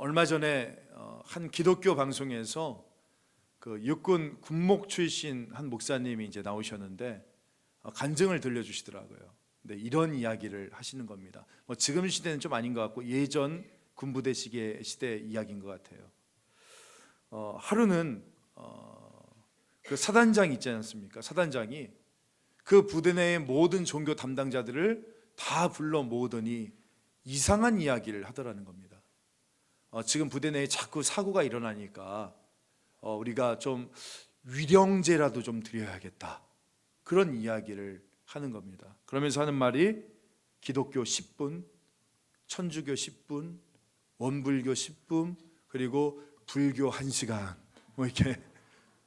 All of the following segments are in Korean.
얼마 전에 한 기독교 방송에서 그 육군 군목 출신 한 목사님이 이제 나오셨는데 간증을 들려주시더라고요. 근데 이런 이야기를 하시는 겁니다. 지금 시대는 좀 아닌 것 같고 예전 군부대 시대 이야기인 것 같아요. 하루는 그 사단장 있지 않습니까? 사단장이 그 부대 내의 모든 종교 담당자들을 다 불러 모으더니 이상한 이야기를 하더라는 겁니다. 지금 부대 내에 자꾸 사고가 일어나니까 우리가 좀 위령제라도 좀 드려야겠다, 그런 이야기를 하는 겁니다. 그러면서 하는 말이 기독교 10분, 천주교 10분, 원불교 10분, 그리고 불교 1시간, 뭐 이렇게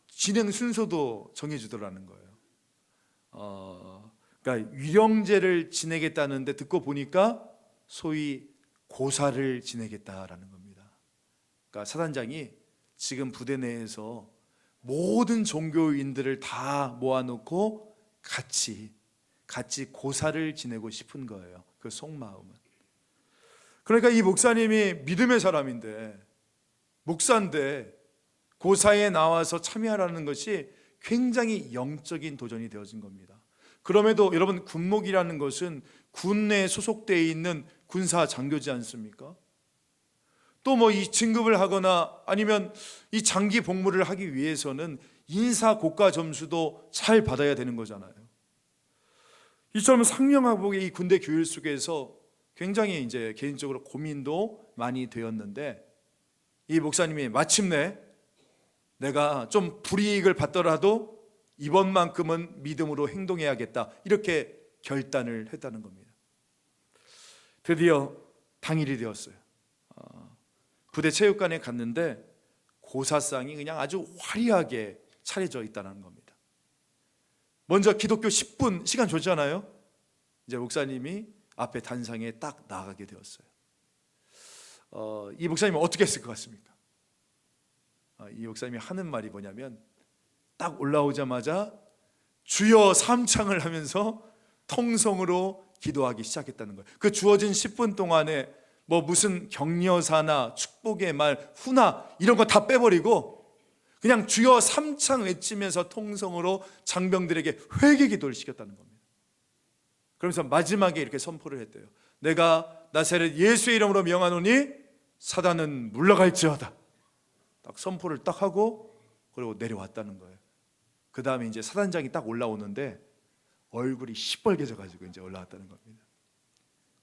진행 순서도 정해주더라는 거예요. 그러니까 위령제를 지내겠다는데 듣고 보니까 소위 고사를 지내겠다라는 겁니다. 그러니까 사단장이 지금 부대 내에서 모든 종교인들을 다 모아놓고 같이 고사를 지내고 싶은 거예요. 그 속마음은. 그러니까 이 목사님이 믿음의 사람인데, 목사인데 고사에 나와서 참여하라는 것이 굉장히 영적인 도전이 되어진 겁니다. 그럼에도 여러분, 군목이라는 것은 군내에 소속되어 있는 군사 장교지 않습니까? 또 뭐 이 진급을 하거나 아니면 이 장기 복무를 하기 위해서는 인사 고과 점수도 잘 받아야 되는 거잖아요. 이처럼 상명하복의 이 군대 교육 속에서 굉장히 이제 개인적으로 고민도 많이 되었는데, 이 목사님이 마침내 내가 좀 불이익을 받더라도 이번만큼은 믿음으로 행동해야겠다, 이렇게 결단을 했다는 겁니다. 드디어 당일이 되었어요. 부대 체육관에 갔는데 고사상이 그냥 아주 화려하게 차려져 있다는 겁니다. 먼저 기독교 10분 시간 줬잖아요. 이제 목사님이 앞에 단상에 딱 나가게 되었어요. 이 목사님은 어떻게 했을 것 같습니까? 이 목사님이 하는 말이 뭐냐면, 딱 올라오자마자 주여 삼창을 하면서 통성으로 기도하기 시작했다는 거예요. 그 주어진 10분 동안에 뭐 무슨 격려사나 축복의 말, 후나 이런 거 다 빼버리고 그냥 주여 삼창 외치면서 통성으로 장병들에게 회개 기도를 시켰다는 겁니다. 그러면서 마지막에 이렇게 선포를 했대요. 내가 나사렛 예수의 이름으로 명하노니 사단은 물러갈지어다. 딱 선포를 딱 하고 그리고 내려왔다는 거예요. 그 다음에 이제 사단장이 딱 올라오는데 얼굴이 시뻘개져 가지고 이제 올라왔다는 겁니다.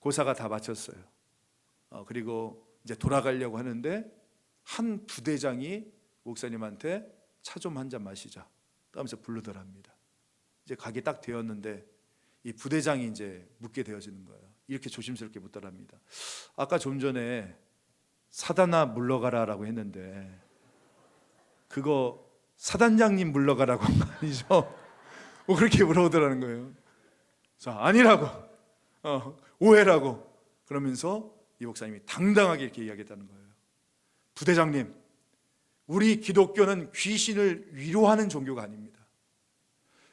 고사가 다 마쳤어요. 그리고 이제 돌아가려고 하는데 한 부대장이 목사님한테 차 좀 한 잔 마시자 하면서 부르더랍니다. 이제 가게 딱 되었는데 이 부대장이 이제 묻게 되어지는 거예요. 이렇게 조심스럽게 묻더랍니다. 아까 좀 전에 사단아 물러가라라고 했는데 그거 사단장님 물러가라고 한 거 아니죠? 뭐 그렇게 물어보더라는 거예요. 자, 아니라고, 오해라고. 그러면서 이 목사님이 당당하게 이렇게 이야기했다는 거예요. 부대장님, 우리 기독교는 귀신을 위로하는 종교가 아닙니다.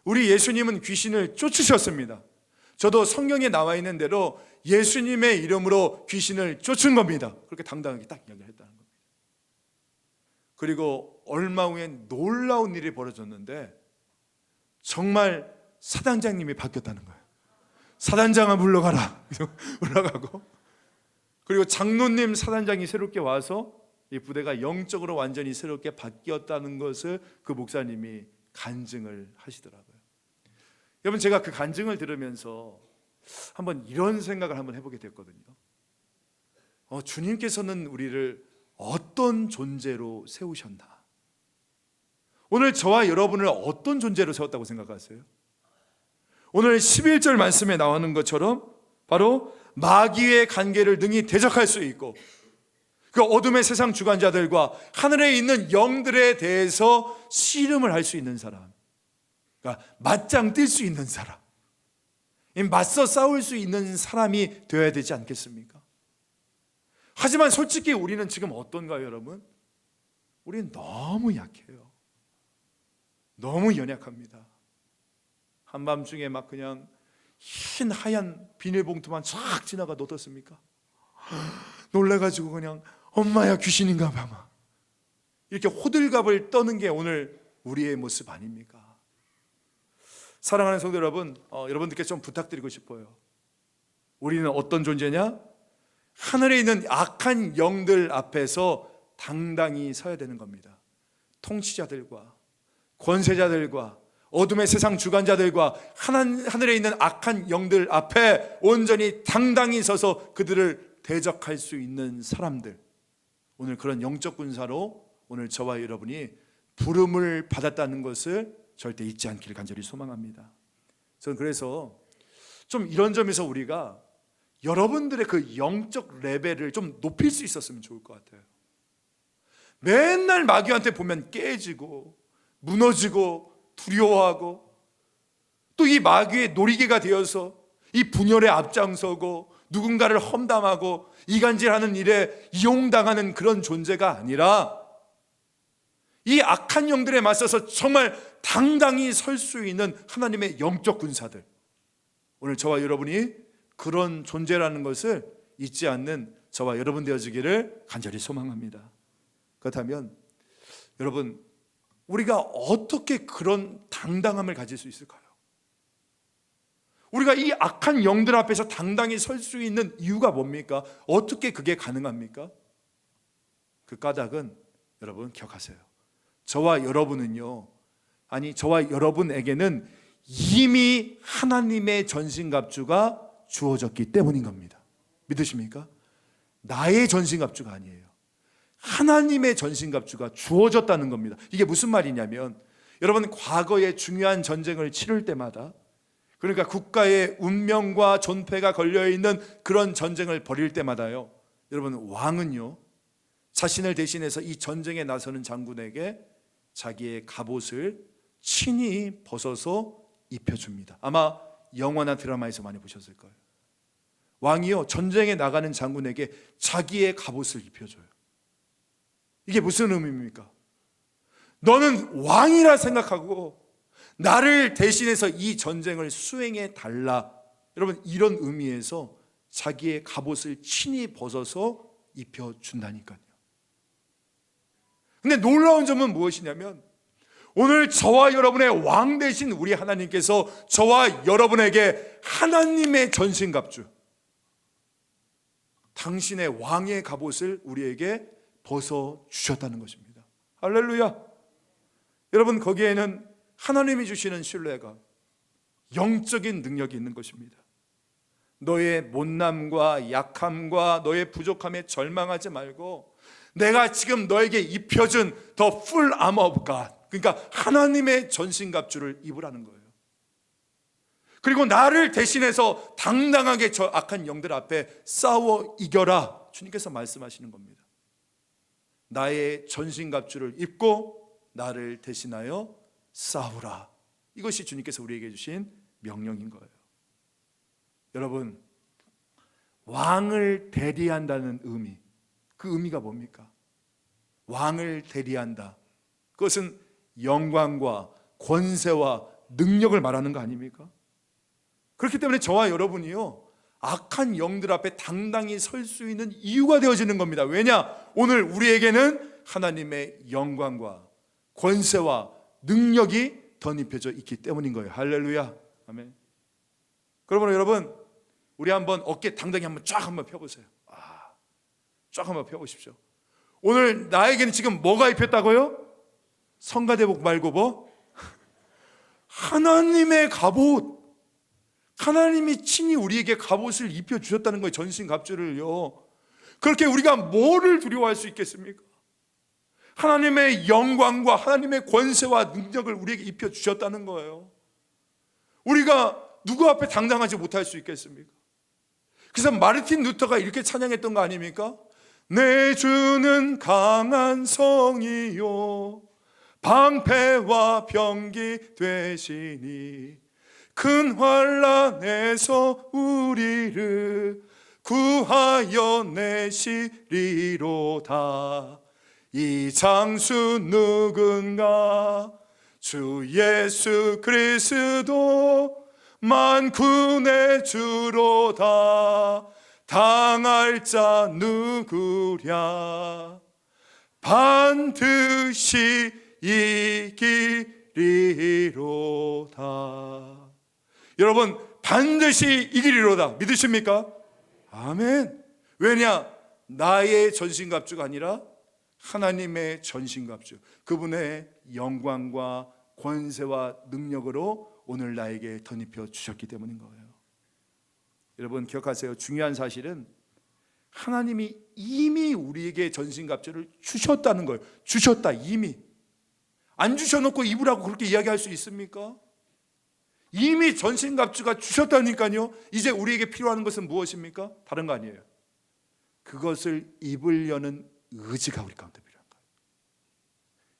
우리 예수님은 귀신을 쫓으셨습니다. 저도 성경에 나와 있는 대로 예수님의 이름으로 귀신을 쫓은 겁니다. 그렇게 당당하게 딱 이야기를 했다는 겁니다. 그리고 얼마 후에 놀라운 일이 벌어졌는데 정말 사단장님이 바뀌었다는 거예요. 사단장아 물러가라. 올라가고, 그리고 장로님 사단장이 새롭게 와서 이 부대가 영적으로 완전히 새롭게 바뀌었다는 것을 그 목사님이 간증을 하시더라고요. 여러분, 제가 그 간증을 들으면서 한번 이런 생각을 한번 해보게 됐거든요. 주님께서는 우리를 어떤 존재로 세우셨나? 오늘 저와 여러분을 어떤 존재로 세웠다고 생각하세요? 오늘 11절 말씀에 나오는 것처럼 바로 마귀의 관계를 능히 대적할 수 있고, 그 어둠의 세상 주관자들과 하늘에 있는 영들에 대해서 씨름을 할 수 있는 사람, 그러니까 맞짱 뜰 수 있는 사람, 맞서 싸울 수 있는 사람이 되어야 되지 않겠습니까? 하지만 솔직히 우리는 지금 어떤가요, 여러분? 우리는 너무 약해요. 너무 연약합니다. 한밤중에 막 그냥 흰 하얀 비닐봉투만 쫙 지나가도 어떻습니까? 놀래가지고 그냥 엄마야 귀신인가 봐 막 이렇게 호들갑을 떠는 게 오늘 우리의 모습 아닙니까? 사랑하는 성도 여러분, 여러분들께 좀 부탁드리고 싶어요. 우리는 어떤 존재냐? 하늘에 있는 악한 영들 앞에서 당당히 서야 되는 겁니다. 통치자들과 권세자들과 어둠의 세상 주관자들과 하늘에 있는 악한 영들 앞에 온전히 당당히 서서 그들을 대적할 수 있는 사람들, 오늘 그런 영적 군사로 오늘 저와 여러분이 부름을 받았다는 것을 절대 잊지 않기를 간절히 소망합니다. 저는 그래서 좀 이런 점에서 우리가 여러분들의 그 영적 레벨을 좀 높일 수 있었으면 좋을 것 같아요. 맨날 마귀한테 보면 깨지고 무너지고 두려워하고 또 이 마귀의 놀이개가 되어서 이 분열에 앞장서고 누군가를 험담하고 이간질하는 일에 이용당하는 그런 존재가 아니라 이 악한 영들에 맞서서 정말 당당히 설 수 있는 하나님의 영적 군사들, 오늘 저와 여러분이 그런 존재라는 것을 잊지 않는 저와 여러분 되어지기를 간절히 소망합니다. 그렇다면 여러분, 우리가 어떻게 그런 당당함을 가질 수 있을까요? 우리가 이 악한 영들 앞에서 당당히 설 수 있는 이유가 뭡니까? 어떻게 그게 가능합니까? 그 까닭은 여러분 기억하세요. 저와 여러분은요, 저와 여러분에게는 이미 하나님의 전신갑주가 주어졌기 때문인 겁니다. 믿으십니까? 나의 전신갑주가 아니에요. 하나님의 전신갑주가 주어졌다는 겁니다. 이게 무슨 말이냐면, 여러분 과거에 중요한 전쟁을 치를 때마다, 그러니까 국가의 운명과 존폐가 걸려있는 그런 전쟁을 벌일 때마다요, 여러분 왕은요 자신을 대신해서 이 전쟁에 나서는 장군에게 자기의 갑옷을 친히 벗어서 입혀줍니다. 아마 영화나 드라마에서 많이 보셨을 거예요. 왕이요 전쟁에 나가는 장군에게 자기의 갑옷을 입혀줘요. 이게 무슨 의미입니까? 너는 왕이라 생각하고 나를 대신해서 이 전쟁을 수행해 달라, 여러분 이런 의미에서 자기의 갑옷을 친히 벗어서 입혀준다니까요. 근데 놀라운 점은 무엇이냐면, 오늘 저와 여러분의 왕 되신 우리 하나님께서 저와 여러분에게 하나님의 전신갑주, 당신의 왕의 갑옷을 우리에게 벗어주셨다는 것입니다. 할렐루야. 여러분 거기에는 하나님이 주시는 신뢰가, 영적인 능력이 있는 것입니다. 너의 못남과 약함과 너의 부족함에 절망하지 말고, 내가 지금 너에게 입혀준 the full armor of God, 그러니까 하나님의 전신갑주를 입으라는 거예요. 그리고 나를 대신해서 당당하게 저 악한 영들 앞에 싸워 이겨라, 주님께서 말씀하시는 겁니다. 나의 전신갑주를 입고 나를 대신하여 싸우라, 이것이 주님께서 우리에게 주신 명령인 거예요. 여러분, 왕을 대리한다는 의미, 그 의미가 뭡니까? 왕을 대리한다, 그것은 영광과 권세와 능력을 말하는 거 아닙니까? 그렇기 때문에 저와 여러분이요 악한 영들 앞에 당당히 설 수 있는 이유가 되어지는 겁니다. 왜냐? 오늘 우리에게는 하나님의 영광과 권세와 능력이 덧입혀져 있기 때문인 거예요. 할렐루야. 아멘. 그러므로 여러분, 우리 한번 어깨 당당히 한번 쫙 한번 펴보세요. 쫙 한번 펴보십시오. 오늘 나에게는 지금 뭐가 입혔다고요? 성가대복 말고 뭐? 하나님의 갑옷. 하나님이 친히 우리에게 갑옷을 입혀주셨다는 거예요. 전신갑주를요. 그렇게 우리가 뭐를 두려워할 수 있겠습니까? 하나님의 영광과 하나님의 권세와 능력을 우리에게 입혀주셨다는 거예요. 우리가 누구 앞에 당당하지 못할 수 있겠습니까? 그래서 마르틴 루터가 이렇게 찬양했던 거 아닙니까? 내 주는 강한 성이요 방패와 병기 되시니 큰 환난에서 우리를 구하여 내시리로다. 이 장수 누군가? 주 예수 그리스도 만군의 주로다. 당할 자 누구랴 반드시 이기리로다. 여러분, 반드시 이기리로다. 믿으십니까? 아멘. 왜냐? 나의 전신갑주가 아니라 하나님의 전신갑주, 그분의 영광과 권세와 능력으로 오늘 나에게 덧입혀 주셨기 때문인 거예요. 여러분 기억하세요. 중요한 사실은 하나님이 이미 우리에게 전신갑주를 주셨다는 거예요. 주셨다. 이미. 안 주셔놓고 입으라고 그렇게 이야기할 수 있습니까? 이미 전신갑주가 주셨다니까요. 이제 우리에게 필요한 것은 무엇입니까? 다른 거 아니에요. 그것을 입으려는 의지가 우리 가운데 필요한 거예요.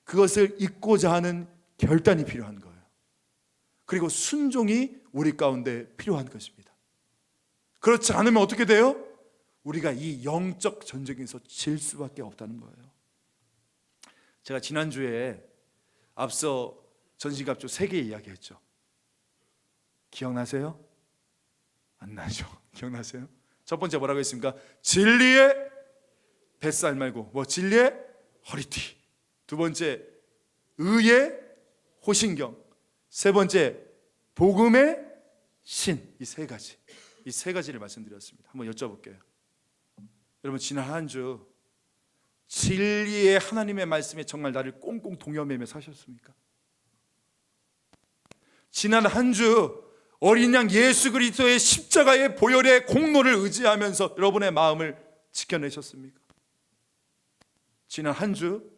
그것을 입고자 하는 결단이 필요한 거예요. 그리고 순종이 우리 가운데 필요한 것입니다. 그렇지 않으면 어떻게 돼요? 우리가 이 영적 전쟁에서 질 수밖에 없다는 거예요. 제가 지난주에 앞서 전신갑주 3개 이야기했죠. 기억나세요? 안 나죠? 기억나세요? 첫 번째 뭐라고 했습니까? 진리의 뱃살 말고 진리의 허리띠. 두 번째 의의 호신경. 세 번째 복음의 신. 이 세 가지를 말씀드렸습니다. 한번 여쭤볼게요. 여러분 지난 한 주 진리의 하나님의 말씀에 정말 나를 꽁꽁 동여매며 사셨습니까? 지난 한 주 어린 양 예수 그리스도의 십자가의 보혈의 공로를 의지하면서 여러분의 마음을 지켜내셨습니까? 지난 한 주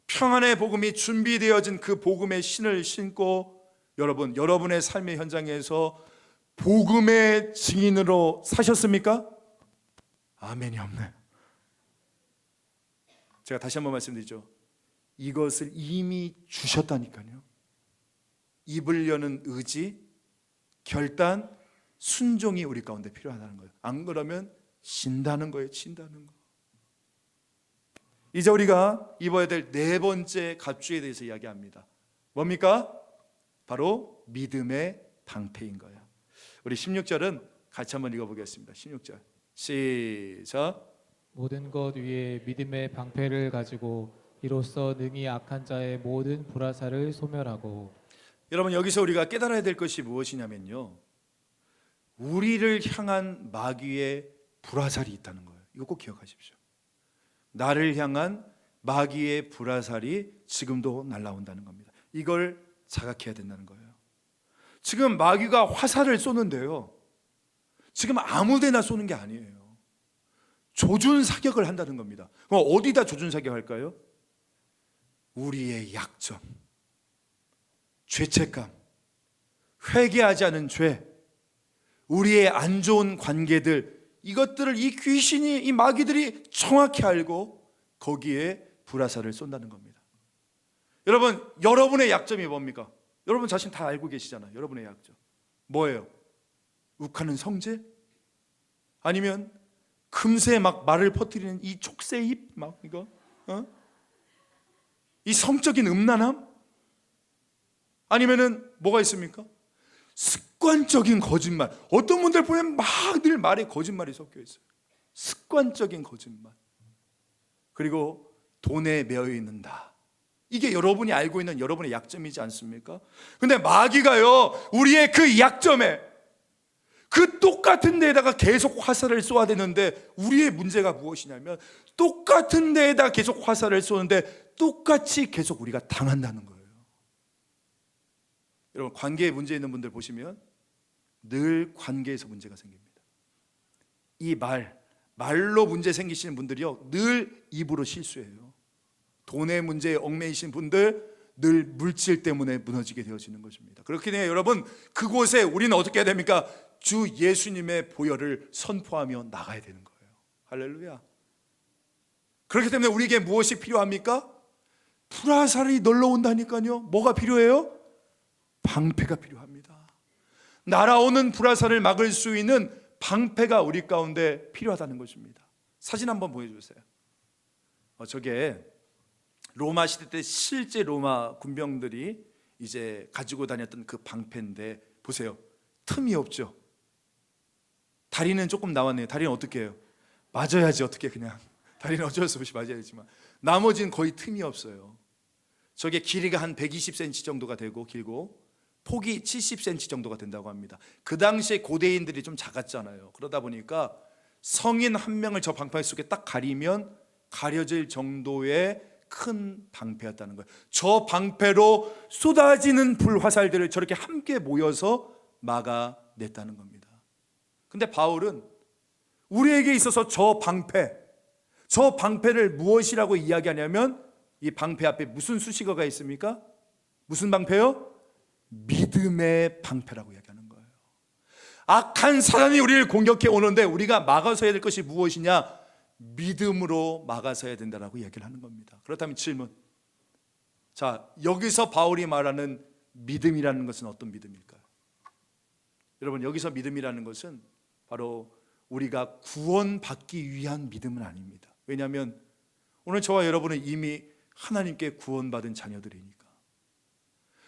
평안의 복음이 준비되어진 그 복음의 신을 신고 여러분의 삶의 현장에서 복음의 증인으로 사셨습니까? 아멘이 없네. 제가 다시 한번 말씀드리죠. 이것을 이미 주셨다니까요. 입으려는 의지, 결단, 순종이 우리 가운데 필요하다는 거예요. 안 그러면 진다는 거예요. 진다는 거. 이제 우리가 입어야 될 4번째 갑주에 대해서 이야기합니다. 뭡니까? 바로 믿음의 방패인 거예요. 우리 16절은 같이 한번 읽어보겠습니다. 16절 시작. 모든 것 위에 믿음의 방패를 가지고 이로써 능히 악한 자의 모든 불화살을 소멸하고. 여러분 여기서 우리가 깨달아야 될 것이 무엇이냐면요, 우리를 향한 마귀의 불화살이 있다는 거예요. 이거 꼭 기억하십시오. 나를 향한 마귀의 불화살이 지금도 날아온다는 겁니다. 이걸 자각해야 된다는 거예요. 지금 마귀가 화살을 쏘는데요, 지금 아무데나 쏘는 게 아니에요. 조준 사격을 한다는 겁니다. 그럼 어디다 조준 사격할까요? 우리의 약점, 죄책감, 회개하지 않은 죄, 우리의 안 좋은 관계들, 이것들을 이 귀신이, 이 마귀들이 정확히 알고 거기에 불화살을 쏜다는 겁니다. 여러분, 여러분의 약점이 뭡니까? 여러분 자신 다 알고 계시잖아요. 여러분의 약점 뭐예요? 욱하는 성질? 아니면 금세 막 말을 퍼뜨리는 이 촉새입? 막 이거? 이 성적인 음란함? 아니면은 뭐가 있습니까? 습관적인 거짓말. 어떤 분들 보면 막 늘 말에 거짓말이 섞여 있어요. 습관적인 거짓말. 그리고 돈에 매여 있는다. 이게 여러분이 알고 있는 여러분의 약점이지 않습니까? 근데 마귀가요, 우리의 그 약점에, 그 똑같은 데에다가 계속 화살을 쏘아야 되는데, 우리의 문제가 무엇이냐면 똑같은 데에다 계속 화살을 쏘는데 똑같이 계속 우리가 당한다는 거예요. 여러분 관계에 문제 있는 분들 보시면 늘 관계에서 문제가 생깁니다. 이 말로 문제 생기시는 분들이요, 늘 입으로 실수해요. 돈의 문제에 얽매이신 분들 늘 물질 때문에 무너지게 되어지는 것입니다. 그렇기 때문에 여러분 그곳에 우리는 어떻게 해야 됩니까? 주 예수님의 보혈을 선포하며 나가야 되는 거예요. 할렐루야. 그렇기 때문에 우리에게 무엇이 필요합니까? 불화살이 놀러온다니까요. 뭐가 필요해요? 방패가 필요합니다. 날아오는 불화살을 막을 수 있는 방패가 우리 가운데 필요하다는 것입니다. 사진 한번 보여주세요. 저게 로마 시대 때 실제 로마 군병들이 이제 가지고 다녔던 그 방패인데 보세요. 틈이 없죠. 다리는 조금 나왔네요. 다리는 어떻게 해요? 맞아야지 어떻게 그냥. 다리는 어쩔 수 없이 맞아야지만 나머지는 거의 틈이 없어요. 저게 길이가 한 120cm 정도가 되고 길고 폭이 70cm 정도가 된다고 합니다. 그 당시에 고대인들이 좀 작았잖아요. 그러다 보니까 성인 한 명을 저 방패 속에 딱 가리면 가려질 정도의 큰 방패였다는 거예요. 저 방패로 쏟아지는 불화살들을 저렇게 함께 모여서 막아냈다는 겁니다. 근데 바울은 우리에게 있어서 저 방패를 무엇이라고 이야기하냐면 이 방패 앞에 무슨 수식어가 있습니까? 무슨 방패요? 믿음의 방패라고 이야기하는 거예요. 악한 사단이 우리를 공격해 오는데 우리가 막아서야 될 것이 무엇이냐? 믿음으로 막아서야 된다라고 이야기를 하는 겁니다. 그렇다면 질문, 자, 여기서 바울이 말하는 믿음이라는 것은 어떤 믿음일까요? 여러분, 여기서 믿음이라는 것은 바로 우리가 구원받기 위한 믿음은 아닙니다. 왜냐하면 오늘 저와 여러분은 이미 하나님께 구원받은 자녀들이니까.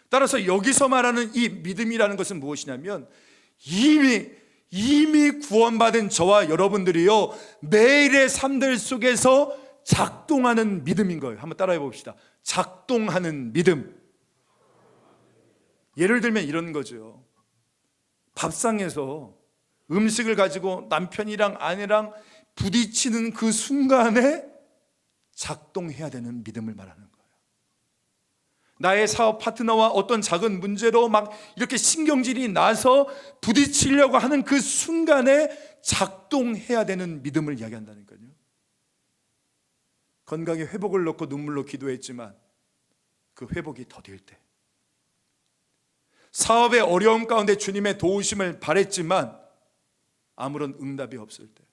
따라서 여기서 말하는 이 믿음이라는 것은 무엇이냐면 이미 구원받은 저와 여러분들이요, 매일의 삶들 속에서 작동하는 믿음인 거예요. 한번 따라해 봅시다. 작동하는 믿음. 예를 들면 이런 거죠. 밥상에서 음식을 가지고 남편이랑 아내랑 부딪히는 그 순간에 작동해야 되는 믿음을 말하는 거예요. 나의 사업 파트너와 어떤 작은 문제로 막 이렇게 신경질이 나서 부딪히려고 하는 그 순간에 작동해야 되는 믿음을 이야기한다니까요. 건강의 회복을 놓고 눈물로 기도했지만 그 회복이 더딜 때, 사업의 어려움 가운데 주님의 도우심을 바랬지만 아무런 응답이 없을 때,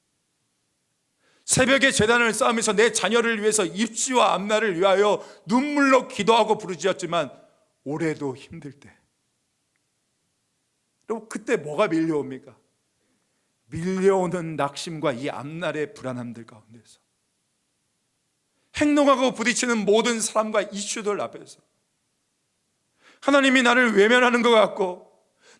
새벽에 제단을 쌓으면서 내 자녀를 위해서 입시와 앞날을 위하여 눈물로 기도하고 부르짖었지만 올해도 힘들 때, 여러분, 그때 뭐가 밀려옵니까? 밀려오는 낙심과 이 앞날의 불안함들 가운데서 행동하고 부딪히는 모든 사람과 이슈들 앞에서 하나님이 나를 외면하는 것 같고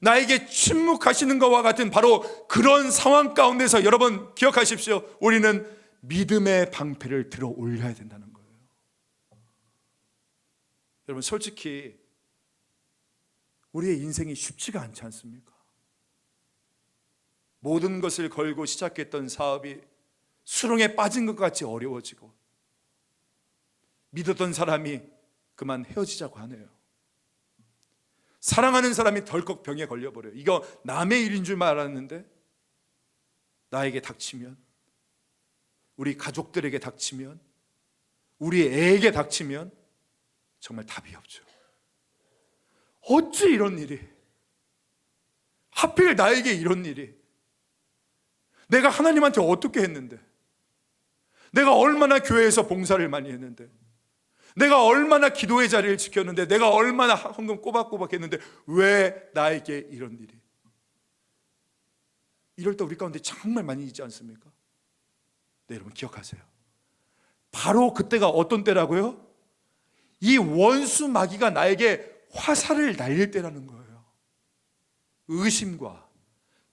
나에게 침묵하시는 것과 같은 바로 그런 상황 가운데서 여러분 기억하십시오. 우리는 믿음의 방패를 들어 올려야 된다는 거예요. 여러분, 솔직히 우리의 인생이 쉽지가 않지 않습니까? 모든 것을 걸고 시작했던 사업이 수렁에 빠진 것 같이 어려워지고 믿었던 사람이 그만 헤어지자고 하네요. 사랑하는 사람이 덜컥 병에 걸려버려요. 이거 남의 일인 줄 알았는데 나에게 닥치면, 우리 가족들에게 닥치면, 우리 애에게 닥치면 정말 답이 없죠. 어찌 이런 일이, 하필 나에게 이런 일이, 내가 하나님한테 어떻게 했는데, 내가 얼마나 교회에서 봉사를 많이 했는데, 내가 얼마나 기도의 자리를 지켰는데, 내가 얼마나 헌금 꼬박꼬박 했는데 왜 나에게 이런 일이? 이럴 때 우리 가운데 정말 많이 있지 않습니까? 네, 여러분 기억하세요. 바로 그때가 어떤 때라고요? 이 원수 마귀가 나에게 화살을 날릴 때라는 거예요. 의심과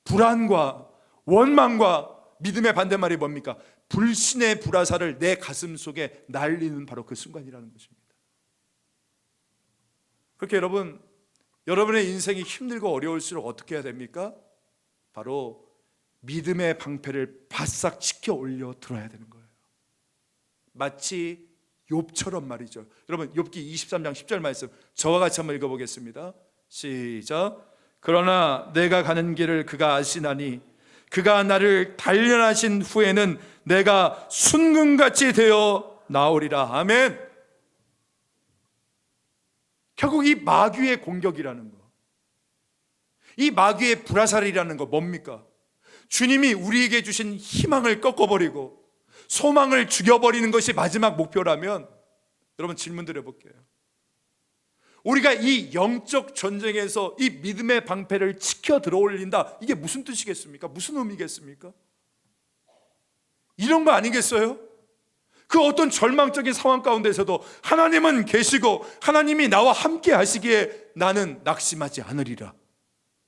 불안과 원망과 믿음의 반대말이 뭡니까? 불신의 불화살을 내 가슴 속에 날리는 바로 그 순간이라는 것입니다. 그렇게 여러분, 여러분의 인생이 힘들고 어려울수록 어떻게 해야 됩니까? 바로 믿음의 방패를 바싹 지켜 올려 들어야 되는 거예요. 마치 욥처럼 말이죠. 여러분, 욥기 23장 10절 말씀 저와 같이 한번 읽어보겠습니다. 시작. 그러나 내가 가는 길을 그가 아시나니 그가 나를 단련하신 후에는 내가 순금같이 되어 나오리라. 아멘. 결국 이 마귀의 공격이라는 거, 이 마귀의 불화살이라는 거 뭡니까? 주님이 우리에게 주신 희망을 꺾어버리고 소망을 죽여버리는 것이 마지막 목표라면 여러분 질문 드려볼게요. 우리가 이 영적 전쟁에서 이 믿음의 방패를 지켜 들어올린다, 이게 무슨 뜻이겠습니까? 무슨 의미겠습니까? 이런 거 아니겠어요? 그 어떤 절망적인 상황 가운데서도 하나님은 계시고 하나님이 나와 함께 하시기에 나는 낙심하지 않으리라.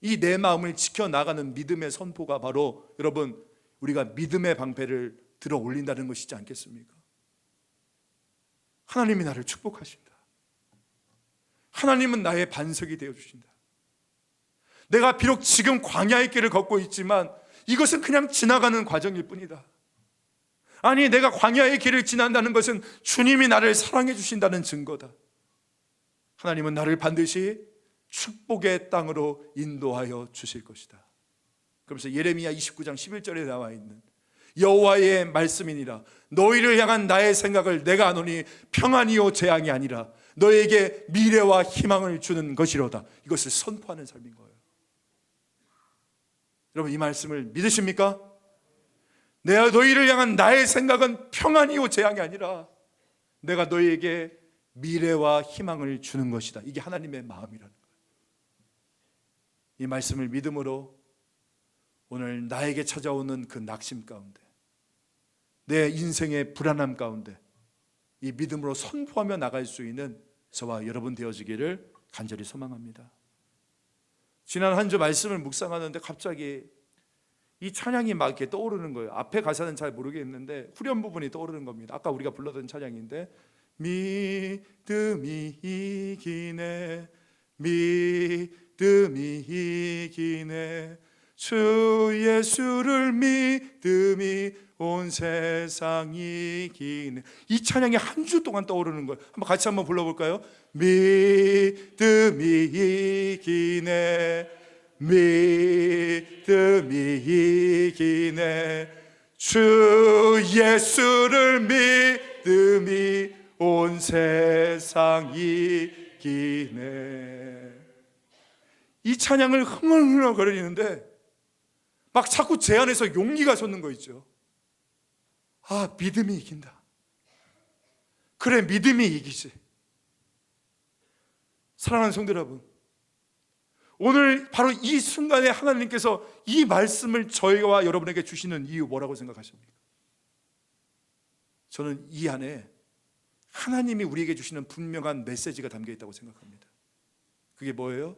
이 내 마음을 지켜나가는 믿음의 선포가 바로 여러분 우리가 믿음의 방패를 들어 올린다는 것이지 않겠습니까? 하나님이 나를 축복하신다. 하나님은 나의 반석이 되어주신다. 내가 비록 지금 광야의 길을 걷고 있지만 이것은 그냥 지나가는 과정일 뿐이다. 아니, 내가 광야의 길을 지난다는 것은 주님이 나를 사랑해 주신다는 증거다. 하나님은 나를 반드시 축복의 땅으로 인도하여 주실 것이다. 그러면서 예레미야 29장 11절에 나와 있는 여호와의 말씀이니라 너희를 향한 나의 생각을 내가 아노니 평안이요 재앙이 아니라 너에게 미래와 희망을 주는 것이로다. 이것을 선포하는 삶인 거예요. 여러분, 이 말씀을 믿으십니까? 내가 너희를 향한 나의 생각은 평안이요 재앙이 아니라 내가 너희에게 미래와 희망을 주는 것이다. 이게 하나님의 마음이라는 거예요. 이 말씀을 믿음으로 오늘 나에게 찾아오는 그 낙심 가운데, 내 인생의 불안함 가운데 이 믿음으로 선포하며 나갈 수 있는 저와 여러분 되어지기를 간절히 소망합니다. 지난 한 주 말씀을 묵상하는데 갑자기 이 찬양이 막 이렇게 떠오르는 거예요. 앞에 가사는 잘 모르겠는데 후렴 부분이 떠오르는 겁니다. 아까 우리가 불렀던 찬양인데 믿음이 이기네 믿음이 이기네 주 예수를 믿음이 온 세상이 이기네. 이 찬양이 한 주 동안 떠오르는 거예요. 같이 한번 불러볼까요? 믿음이 이기네 믿음이 이기네 주 예수를 믿음이 온 세상이 이기네. 이 찬양을 흥얼흥얼거리는데 막 자꾸 제 안에서 용기가 솟는 거 있죠. 아, 믿음이 이긴다. 그래, 믿음이 이기지. 사랑하는 성도 여러분, 오늘 바로 이 순간에 하나님께서 이 말씀을 저희와 여러분에게 주시는 이유 뭐라고 생각하십니까? 저는 이 안에 하나님이 우리에게 주시는 분명한 메시지가 담겨 있다고 생각합니다. 그게 뭐예요?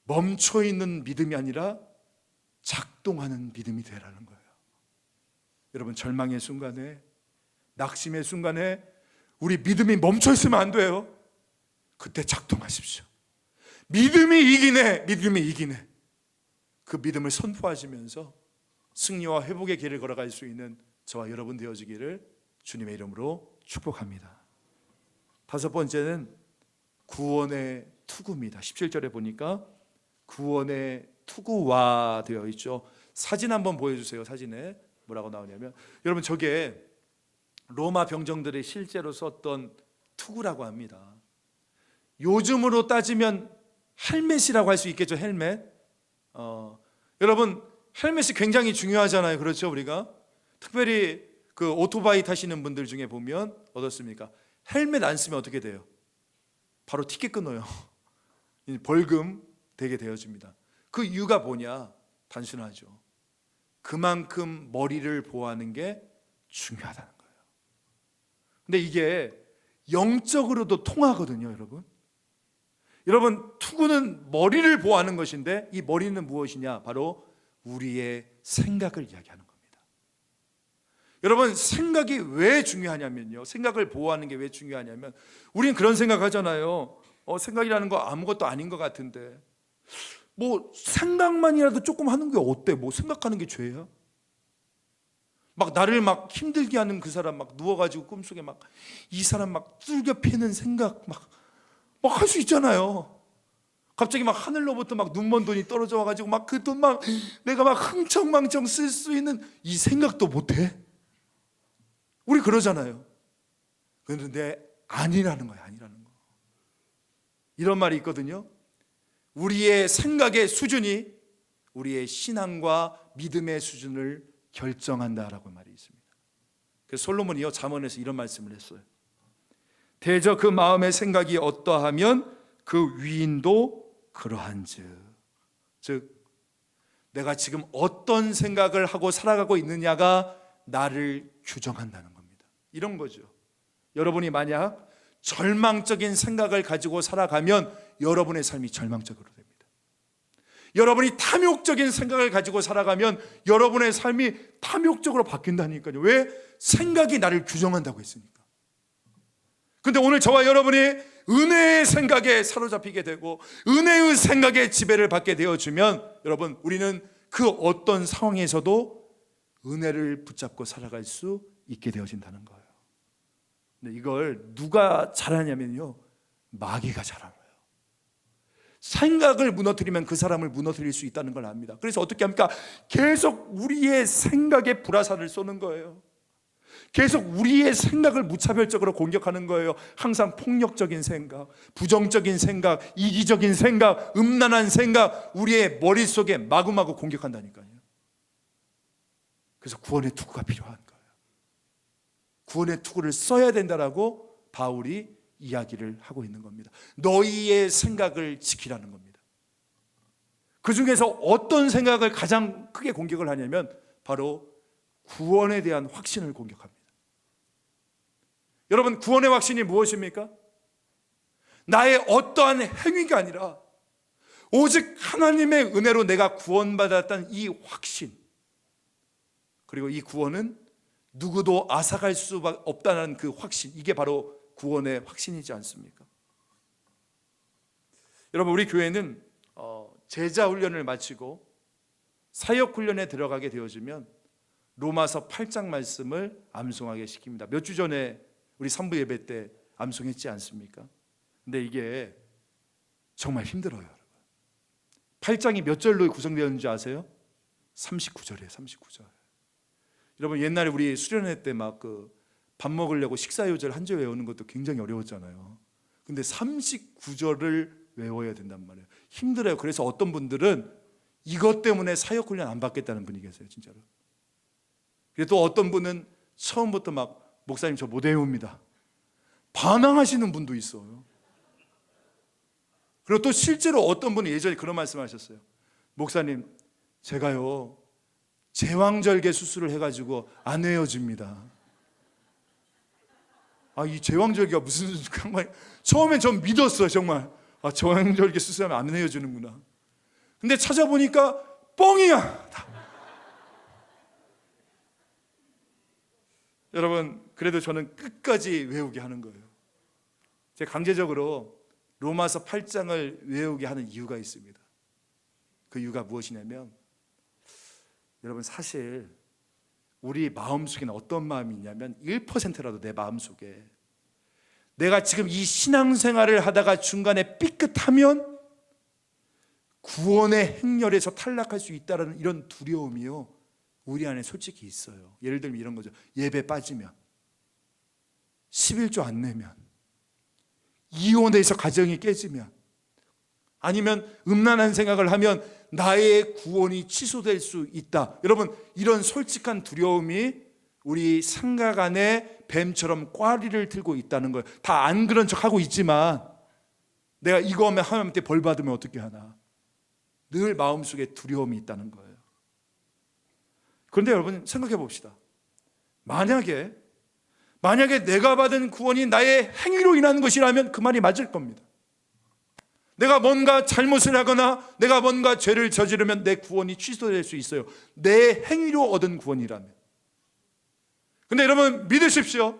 멈춰있는 믿음이 아니라 작동하는 믿음이 되라는 거예요. 여러분, 절망의 순간에, 낙심의 순간에 우리 믿음이 멈춰있으면 안 돼요. 그때 작동하십시오. 믿음이 이기네, 믿음이 이기네. 그 믿음을 선포하시면서 승리와 회복의 길을 걸어갈 수 있는 저와 여러분 되어지기를 주님의 이름으로 축복합니다. 다섯 번째는 구원의 투구입니다. 17절에 보니까 구원의 투구와 되어 있죠. 사진 한번 보여주세요. 사진에 뭐라고 나오냐면, 여러분, 저게 로마 병정들이 실제로 썼던 투구라고 합니다. 요즘으로 따지면 헬멧이라고 할 수 있겠죠. 헬멧. 여러분, 헬멧이 굉장히 중요하잖아요. 그렇죠? 우리가 특별히 그 오토바이 타시는 분들 중에 보면 어떻습니까? 헬멧 안 쓰면 어떻게 돼요? 바로 티켓 끊어요. 벌금 되게 되어집니다. 그 이유가 뭐냐? 단순하죠. 그만큼 머리를 보호하는 게 중요하다는 거예요. 근데 이게 영적으로도 통하거든요, 여러분. 여러분, 투구는 머리를 보호하는 것인데 이 머리는 무엇이냐? 바로 우리의 생각을 이야기하는 겁니다. 여러분, 생각이 왜 중요하냐면요, 생각을 보호하는 게 왜 중요하냐면, 우리는 그런 생각하잖아요. 생각이라는 거 아무것도 아닌 것 같은데 뭐 생각만이라도 조금 하는 게 어때? 뭐 생각하는 게 죄야? 막 나를 막 힘들게 하는 그 사람 막 누워가지고 꿈속에 막 이 사람 막 뚫겨 패는 생각 막 할 수 있잖아요. 갑자기 막 하늘로부터 막 눈먼 돈이 떨어져 와가지고 막 그 돈 막 내가 막 흥청망청 쓸 수 있는 이 생각도 못해. 우리 그러잖아요. 그런데 아니라는 거야, 아니라는 거. 이런 말이 있거든요. 우리의 생각의 수준이 우리의 신앙과 믿음의 수준을 결정한다라고 말이 있습니다. 그래서 솔로몬이요, 잠언에서 이런 말씀을 했어요. 대저 그 마음의 생각이 어떠하면 그 위인도 그러한즉. 즉, 내가 지금 어떤 생각을 하고 살아가고 있느냐가 나를 규정한다는 겁니다. 이런 거죠. 여러분이 만약 절망적인 생각을 가지고 살아가면 여러분의 삶이 절망적으로 됩니다. 여러분이 탐욕적인 생각을 가지고 살아가면 여러분의 삶이 탐욕적으로 바뀐다니까요. 왜? 생각이 나를 규정한다고 했으니까. 근데 오늘 저와 여러분이 은혜의 생각에 사로잡히게 되고 은혜의 생각에 지배를 받게 되어주면 여러분, 우리는 그 어떤 상황에서도 은혜를 붙잡고 살아갈 수 있게 되어진다는 거예요. 근데 이걸 누가 잘하냐면요, 마귀가 잘하는 거예요. 생각을 무너뜨리면 그 사람을 무너뜨릴 수 있다는 걸 압니다. 그래서 어떻게 합니까? 계속 우리의 생각에 불화살을 쏘는 거예요. 계속 우리의 생각을 무차별적으로 공격하는 거예요. 항상 폭력적인 생각, 부정적인 생각, 이기적인 생각, 음란한 생각, 우리의 머릿속에 마구마구 공격한다니까요. 그래서 구원의 투구가 필요한 거예요. 구원의 투구를 써야 된다라고 바울이 이야기를 하고 있는 겁니다. 너희의 생각을 지키라는 겁니다. 그 중에서 어떤 생각을 가장 크게 공격을 하냐면 바로 구원에 대한 확신을 공격합니다. 여러분, 구원의 확신이 무엇입니까? 나의 어떠한 행위가 아니라 오직 하나님의 은혜로 내가 구원받았다는 이 확신, 그리고 이 구원은 누구도 앗아갈 수 없다는 그 확신, 이게 바로 구원의 확신이지 않습니까? 여러분, 우리 교회는 제자 훈련을 마치고 사역 훈련에 들어가게 되어지면 로마서 8장 말씀을 암송하게 시킵니다. 몇 주 전에 우리 3부 예배 때 암송했지 않습니까? 근데 이게 정말 힘들어요, 여러분. 8장이 몇 절로 구성되었는지 아세요? 39절이에요, 39절. 여러분, 옛날에 우리 수련회 때 막 밥 먹으려고 식사 요절 한 절 외우는 것도 굉장히 어려웠잖아요. 근데 39절을 외워야 된단 말이에요. 힘들어요. 그래서 어떤 분들은 이것 때문에 사역 훈련 안 받겠다는 분이 계세요, 진짜로. 그리고 또 어떤 분은 처음부터 막 목사님 저 못 외웁니다, 반항하시는 분도 있어요. 그리고 또 실제로 어떤 분이 예전에 그런 말씀하셨어요. 목사님, 제가요 제왕절개 수술을 해가지고 안 외워집니다. 이 제왕절개가 무슨 상관이? 처음엔 전 믿었어요, 정말. 제왕절개 수술하면 안 외워지는구나. 근데 찾아보니까 뻥이야. 여러분, 그래도 저는 끝까지 외우게 하는 거예요. 제가 강제적으로 로마서 8장을 외우게 하는 이유가 있습니다. 그 이유가 무엇이냐면, 여러분, 사실 우리 마음속에는 어떤 마음이 있냐면 1%라도 내 마음속에 내가 지금 이 신앙생활을 하다가 중간에 삐끗하면 구원의 행렬에서 탈락할 수 있다는 이런 두려움이요, 우리 안에 솔직히 있어요. 예를 들면 이런 거죠. 예배 빠지면, 11조 안 내면, 이혼해서 가정이 깨지면, 아니면 음란한 생각을 하면 나의 구원이 취소될 수 있다. 여러분, 이런 솔직한 두려움이 우리 생각 안에 뱀처럼 꽈리를 들고 있다는 거예요. 다 안 그런 척하고 있지만 내가 이거 하면 하나님한테 벌 받으면 어떻게 하나, 늘 마음속에 두려움이 있다는 거예요. 그런데 여러분, 생각해 봅시다. 만약에 내가 받은 구원이 나의 행위로 인한 것이라면 그 말이 맞을 겁니다. 내가 뭔가 잘못을 하거나 내가 뭔가 죄를 저지르면 내 구원이 취소될 수 있어요. 내 행위로 얻은 구원이라면. 근데 여러분, 믿으십시오.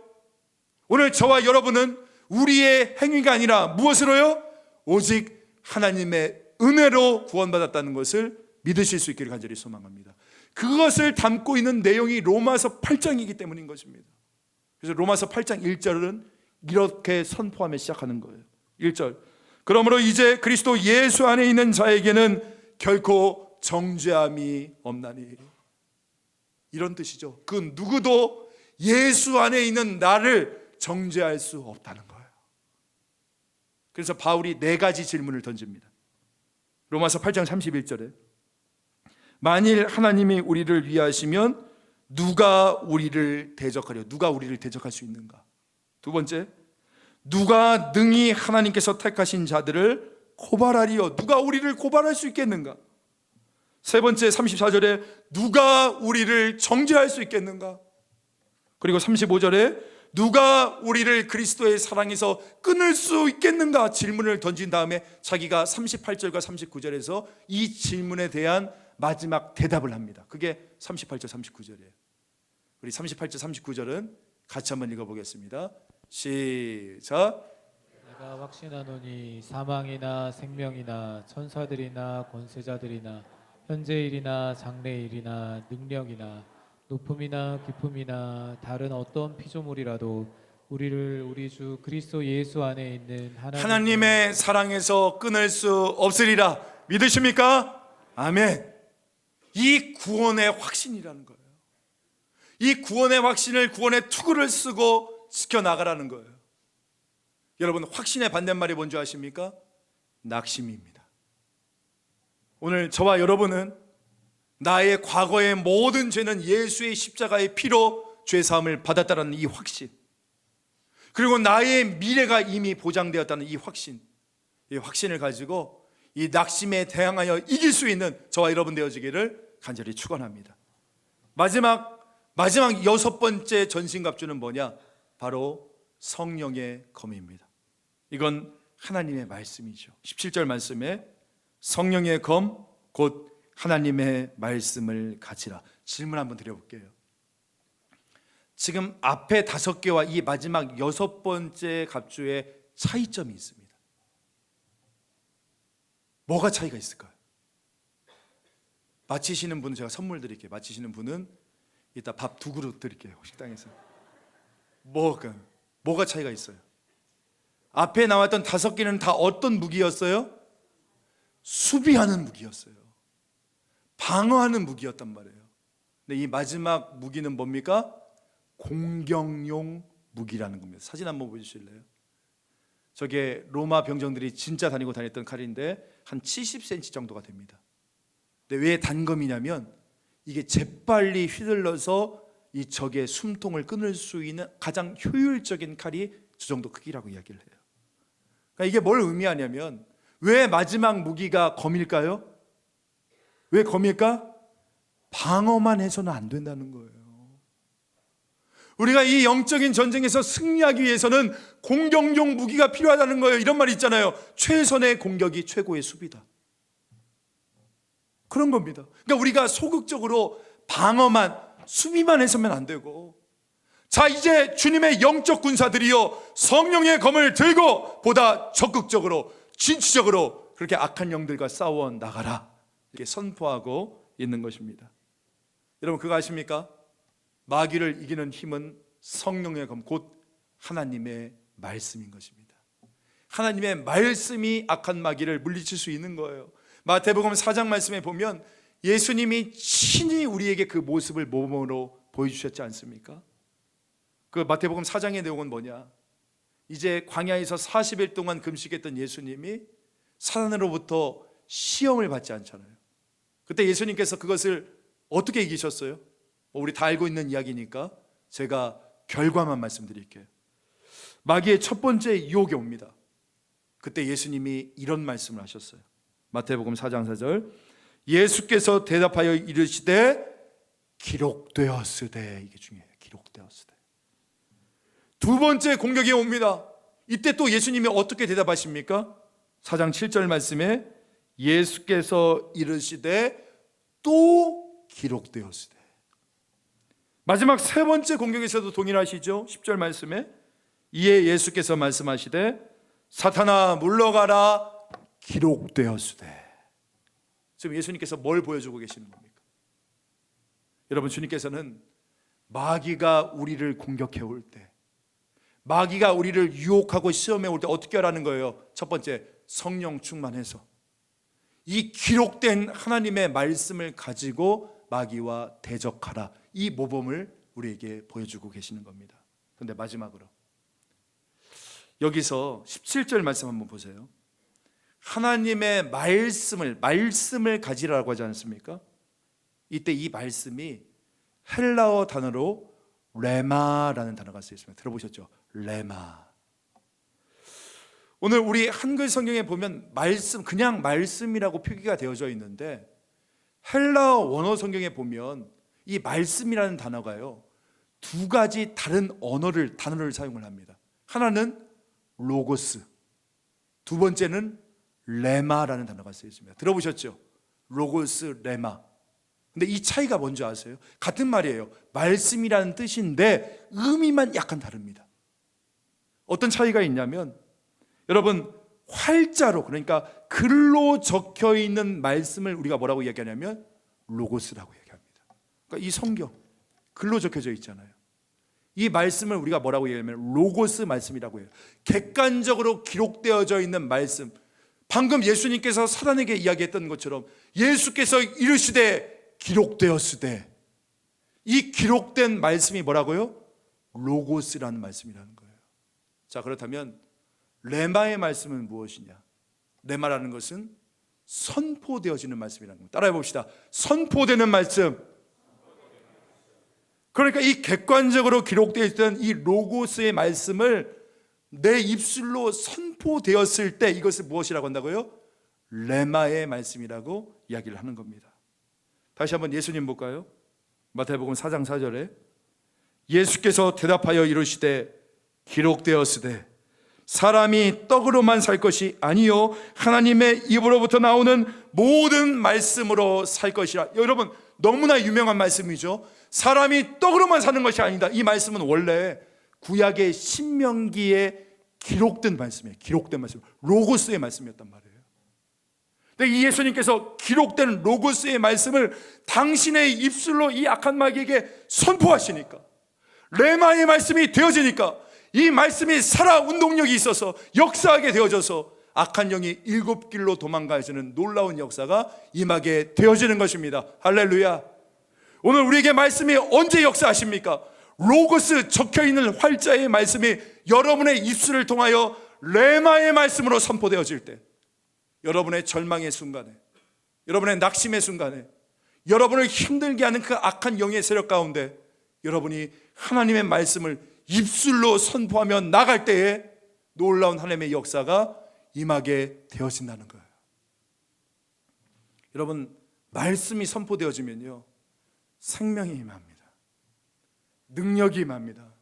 오늘 저와 여러분은 우리의 행위가 아니라 무엇으로요? 오직 하나님의 은혜로 구원받았다는 것을 믿으실 수 있기를 간절히 소망합니다. 그것을 담고 있는 내용이 로마서 8장이기 때문인 것입니다. 그래서 로마서 8장 1절은 이렇게 선포하며 시작하는 거예요. 1절, 그러므로 이제 그리스도 예수 안에 있는 자에게는 결코 정죄함이 없나니. 이런 뜻이죠. 그 누구도 예수 안에 있는 나를 정죄할 수 없다는 거예요. 그래서 바울이 4가지 질문을 던집니다. 로마서 8장 31절에 만일 하나님이 우리를 위하시면 누가 우리를 대적하려? 누가 우리를 대적할 수 있는가? 두 번째, 누가 능히 하나님께서 택하신 자들을 고발하리요? 누가 우리를 고발할 수 있겠는가? 세 번째, 34절에 누가 우리를 정죄할 수 있겠는가? 그리고 35절에 누가 우리를 그리스도의 사랑에서 끊을 수 있겠는가 질문을 던진 다음에 자기가 38절과 39절에서 이 질문에 대한 마지막 대답을 합니다. 그게 38절 39절이에요. 우리 38절 39절은 같이 한번 읽어보겠습니다. 시작. 내가 확신하노니 사망이나 생명이나 천사들이나 권세자들이나 현재일이나 장래일이나 능력이나 높음이나 깊음이나 다른 어떤 피조물이라도 우리를 우리 주 그리스도 예수 안에 있는 하나님의 사랑에서 끊을 수 없으리라. 믿으십니까? 아멘. 이 구원의 확신이라는 거예요. 이 구원의 확신을, 구원의 투구를 쓰고 지켜나가라는 거예요. 여러분, 확신의 반대말이 뭔지 아십니까? 낙심입니다. 오늘 저와 여러분은 나의 과거의 모든 죄는 예수의 십자가의 피로 죄사함을 받았다는 이 확신, 그리고 나의 미래가 이미 보장되었다는 이 확신, 이 확신을 가지고 이 낙심에 대항하여 이길 수 있는 저와 여러분 되어지기를 간절히 축원합니다. 마지막 6번째 전신갑주는 뭐냐? 바로 성령의 검입니다. 이건 하나님의 말씀이죠. 17절 말씀에 성령의 검 곧 하나님의 말씀을 가지라. 질문 한번 드려볼게요. 지금 앞에 5개와 이 마지막 6번째 갑주의 차이점이 있습니다. 뭐가 차이가 있을까요? 마치시는 분은 제가 선물 드릴게요. 마치시는 분은 이따 밥 2그릇 드릴게요. 식당에서. 뭐가 차이가 있어요? 앞에 나왔던 5개는 다 어떤 무기였어요? 수비하는 무기였어요. 방어하는 무기였단 말이에요. 근데 이 마지막 무기는 뭡니까? 공격용 무기라는 겁니다. 사진 한번 보여주실래요? 저게 로마 병정들이 진짜 다녔던 칼인데 한 70cm 정도가 됩니다. 근데 왜 단검이냐면 이게 재빨리 휘둘러서 이 적의 숨통을 끊을 수 있는 가장 효율적인 칼이 저 정도 크기라고 이야기를 해요. 그러니까 이게 뭘 의미하냐면, 왜 마지막 무기가 검일까요? 왜 검일까? 방어만 해서는 안 된다는 거예요. 우리가 이 영적인 전쟁에서 승리하기 위해서는 공격용 무기가 필요하다는 거예요. 이런 말이 있잖아요. 최선의 공격이 최고의 수비다. 그런 겁니다. 그러니까 우리가 소극적으로 방어만, 수비만 해서면 안 되고, 자, 이제 주님의 영적 군사들이요, 성령의 검을 들고 보다 적극적으로, 진취적으로 그렇게 악한 영들과 싸워 나가라, 이렇게 선포하고 있는 것입니다. 여러분, 그거 아십니까? 마귀를 이기는 힘은 성령의 검, 곧 하나님의 말씀인 것입니다. 하나님의 말씀이 악한 마귀를 물리칠 수 있는 거예요. 마태복음 4장 말씀에 보면 예수님이 친히 우리에게 그 모습을 몸으로 보여주셨지 않습니까? 그 마태복음 4장의 내용은 뭐냐? 이제 광야에서 40일 동안 금식했던 예수님이 사단으로부터 시험을 받지 않잖아요. 그때 예수님께서 그것을 어떻게 이기셨어요? 우리 다 알고 있는 이야기니까 제가 결과만 말씀드릴게요. 마귀의 첫 번째 유혹이 옵니다. 그때 예수님이 이런 말씀을 하셨어요. 마태복음 4장 4절, 예수께서 대답하여 이르시되 기록되었으되. 이게 중요해요. 기록되었으되. 두 번째 공격이 옵니다. 이때 또 예수님이 어떻게 대답하십니까? 4장 7절 말씀에 예수께서 이르시되 또 기록되었으되. 마지막 세 번째 공격에서도 동일하시죠. 10절 말씀에 이에 예수께서 말씀하시되 사탄아 물러가라 기록되었으되. 지금 예수님께서 뭘 보여주고 계시는 겁니까? 여러분, 주님께서는 마귀가 우리를 공격해 올 때, 마귀가 우리를 유혹하고 시험해 올 때 어떻게 하라는 거예요? 첫 번째, 성령 충만해서 이 기록된 하나님의 말씀을 가지고 마귀와 대적하라, 이 모범을 우리에게 보여주고 계시는 겁니다. 그런데 마지막으로 여기서 17절 말씀 한번 보세요. 하나님의 말씀을 가지라고 하지 않습니까? 이때 이 말씀이 헬라어 단어로 레마라는 단어가 쓰여 있습니다. 들어보셨죠? 레마. 오늘 우리 한글 성경에 보면 말씀, 그냥 말씀이라고 표기가 되어져 있는데 헬라어 원어 성경에 보면 이 말씀이라는 단어가요, 두 가지 다른 단어를 사용을 합니다. 하나는 로고스, 두 번째는 레마라는 단어가 쓰여 있습니다. 들어보셨죠? 로고스, 레마. 근데 이 차이가 뭔지 아세요? 같은 말이에요. 말씀이라는 뜻인데 의미만 약간 다릅니다. 어떤 차이가 있냐면, 여러분, 활자로, 그러니까 글로 적혀 있는 말씀을 우리가 뭐라고 얘기하냐면 로고스라고 얘기합니다. 그러니까 이 성경 글로 적혀져 있잖아요. 이 말씀을 우리가 뭐라고 얘기하냐면 로고스 말씀이라고 해요. 객관적으로 기록되어져 있는 말씀. 방금 예수님께서 사단에게 이야기했던 것처럼 예수께서 이르시되 기록되었으되, 이 기록된 말씀이 뭐라고요? 로고스라는 말씀이라는 거예요. 자, 그렇다면 레마의 말씀은 무엇이냐? 레마라는 것은 선포되어지는 말씀이라는 겁니다. 따라해 봅시다. 선포되는 말씀. 그러니까 이 객관적으로 기록되어 있던 이 로고스의 말씀을 내 입술로 선포되었을 때 이것을 무엇이라고 한다고요? 레마의 말씀이라고 이야기를 하는 겁니다. 다시 한번 예수님 볼까요? 마태복음 4장 4절에 예수께서 대답하여 이르시되 기록되었으되 사람이 떡으로만 살 것이 아니요 하나님의 입으로부터 나오는 모든 말씀으로 살 것이라. 여러분, 너무나 유명한 말씀이죠. 사람이 떡으로만 사는 것이 아니다. 이 말씀은 원래 구약의 신명기에 기록된 말씀이에요. 기록된 말씀, 로고스의 말씀이었단 말이에요. 근데 이 예수님께서 기록된 로고스의 말씀을 당신의 입술로 이 악한 마귀에게 선포하시니까, 레마의 말씀이 되어지니까 이 말씀이 살아 운동력이 있어서 역사하게 되어져서 악한 영이 7길로 도망가주는 놀라운 역사가 임하게 되어지는 것입니다. 할렐루야. 오늘 우리에게 말씀이 언제 역사하십니까? 로고스 적혀있는 활자의 말씀이 여러분의 입술을 통하여 레마의 말씀으로 선포되어질 때, 여러분의 절망의 순간에, 여러분의 낙심의 순간에, 여러분을 힘들게 하는 그 악한 영의 세력 가운데 여러분이 하나님의 말씀을 입술로 선포하며 나갈 때에 놀라운 하나님의 역사가 임하게 되어진다는 거예요. 여러분, 말씀이 선포되어지면요, 생명이 임합니다. 능력이 임합니다.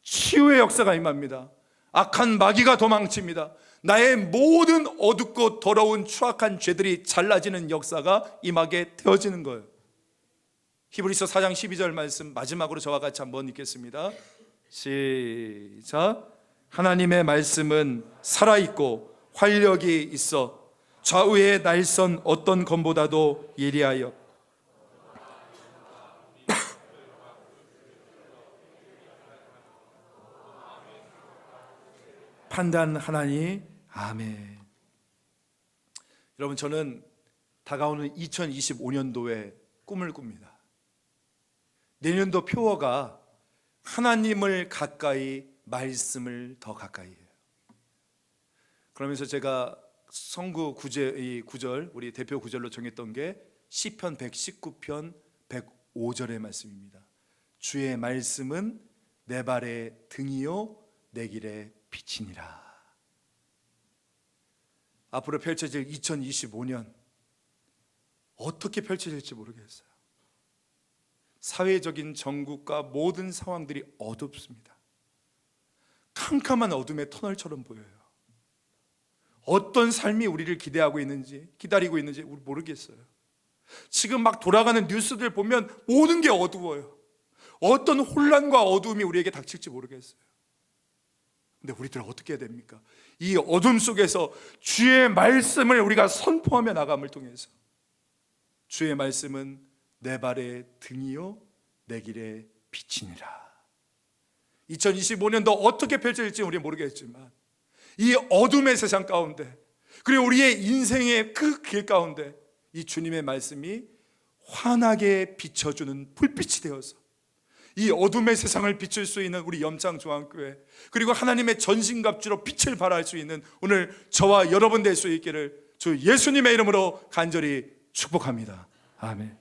치유의 역사가 임합니다. 악한 마귀가 도망칩니다. 나의 모든 어둡고 더러운 추악한 죄들이 잘라지는 역사가 임하게 되어지는 거예요. 히브리서 4장 12절 말씀 마지막으로 저와 같이 한번 읽겠습니다. 시작. 하나님의 말씀은 살아있고 활력이 있어 좌우의 날선 어떤 검보다도 예리하여 판단하나니. 아멘. 여러분, 저는 다가오는 2025년도에 꿈을 꿉니다. 내년도 표어가 하나님을 가까이, 말씀을 더 가까이 해요. 그러면서 제가 성구 이 구절, 우리 대표 구절로 정했던 게 시편 119편 105절의 말씀입니다. 주의 말씀은 내 발의 등이요 내 길의 빛이니라. 앞으로 펼쳐질 2025년 어떻게 펼쳐질지 모르겠어요. 사회적인 정국과 모든 상황들이 어둡습니다. 캄캄한 어둠의 터널처럼 보여요. 어떤 삶이 우리를 기대하고 있는지, 기다리고 있는지 우리 모르겠어요. 지금 막 돌아가는 뉴스들 보면 모든 게 어두워요. 어떤 혼란과 어두움이 우리에게 닥칠지 모르겠어요. 근데 우리들 어떻게 해야 됩니까? 이 어둠 속에서 주의 말씀을 우리가 선포하며 나감을 통해서, 주의 말씀은 내 발의 등이요 내 길의 빛이니라. 2025년도 어떻게 펼쳐질지 우리는 모르겠지만 이 어둠의 세상 가운데, 그리고 우리의 인생의 그 길 가운데 이 주님의 말씀이 환하게 비춰주는 불빛이 되어서 이 어둠의 세상을 비출 수 있는 우리 염창중앙교회, 그리고 하나님의 전신갑주로 빛을 발할 수 있는 오늘 저와 여러분 될 수 있기를 주 예수님의 이름으로 간절히 축복합니다. 아멘.